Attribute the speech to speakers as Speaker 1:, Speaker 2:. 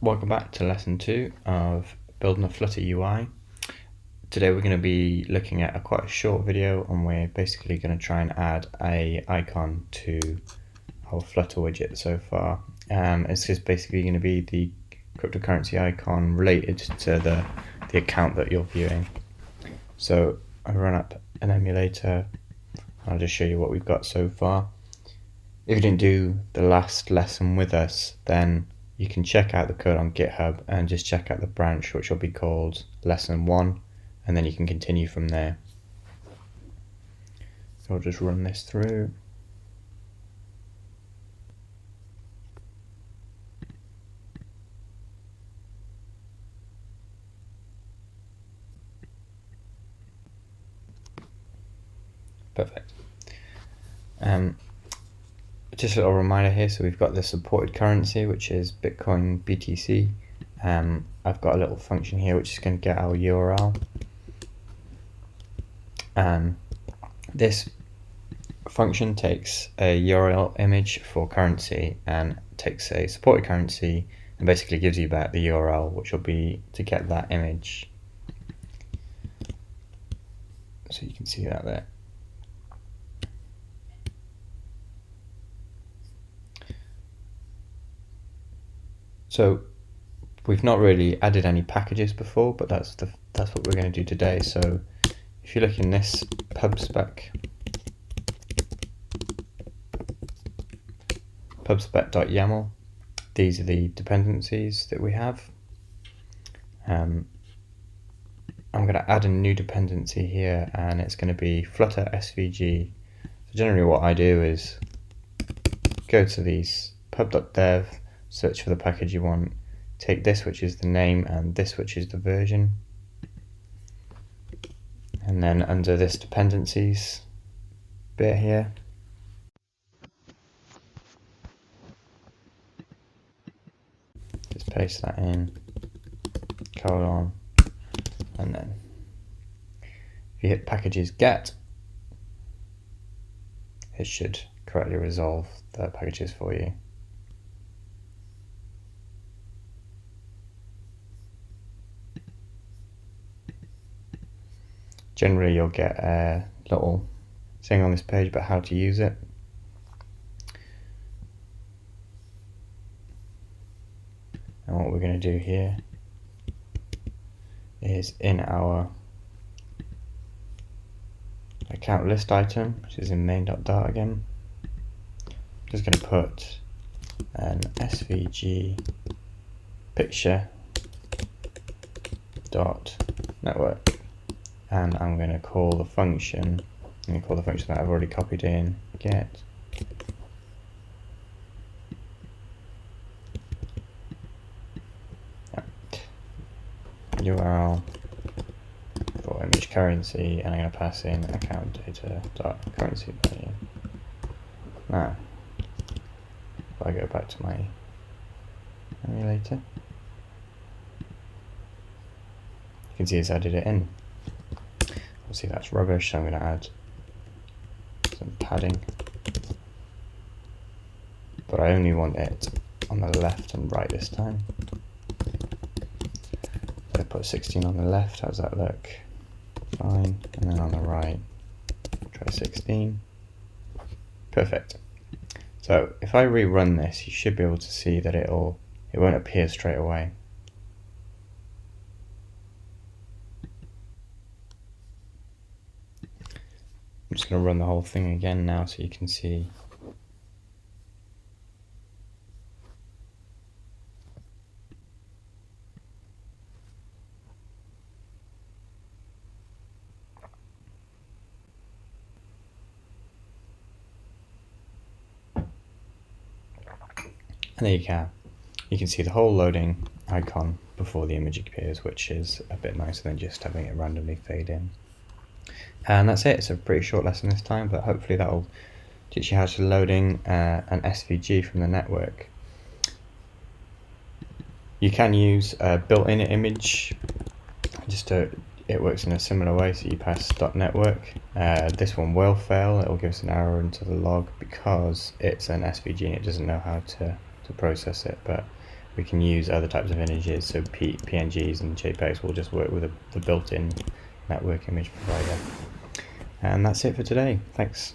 Speaker 1: Welcome back to lesson 2 of building a Flutter UI. Today we're going to be looking at quite a short video, and we're basically going to try and add a icon to our Flutter widget so far. It's just basically going to be the cryptocurrency icon related to the account that you're viewing. So I run up an emulator. I'll just show you what we've got so far. If you didn't do the last lesson with us, then you can check out the code on GitHub and just check out the branch, which will be called lesson 1, and then you can continue from there. So I'll just run this through. Perfect. Just a little reminder here, so we've got the supported currency, which is Bitcoin BTC. I've got a little function here which is going to get our URL. This function takes a URL image for currency and takes a supported currency and basically gives you back the URL, which will be to get that image. So you can see that there. So we've not really added any packages before, but that's what we're going to do today. So if you look in this pubspec.yaml, these are the dependencies that we have. I'm going to add a new dependency here, and it's going to be flutter svg. So generally what I do is go to these pub.dev, search for the package you want, take this which is the name and this which is the version, and then under this dependencies bit here, just paste that in, colon, and then if you hit packages get, it should correctly resolve the packages for you. Generally you'll get a little thing on this page about how to use it. And what we're going to do here is in our account list item, which is in main.dart again, I'm just going to put an svg picture dot network. And I'm going to call the function, that I've already copied in, get URL for image currency, and I'm going to pass in account data dot currency value. Now, if I go back to my emulator, you can see it's added it in. See, that's rubbish, so I'm going to add some padding, but I only want it on the left and right this time. So I put 16 on the left. How's that look? Fine. And then on the right, try 16. Perfect. So if I rerun this, you should be able to see that it won't appear straight away. I'm just going to run the whole thing again now so you can see. And there you go. You can see the whole loading icon before the image appears, which is a bit nicer than just having it randomly fade in. And that's it. It's a pretty short lesson this time, but hopefully that will teach you how to loading an SVG from the network. You can use a built-in image, it works in a similar way, so you pass .network. This one will fail, it will give us an error into the log because it's an SVG and it doesn't know how to process it, but we can use other types of images, so PNGs and JPEGs will just work with the built-in network image provider. And that's it for today. Thanks.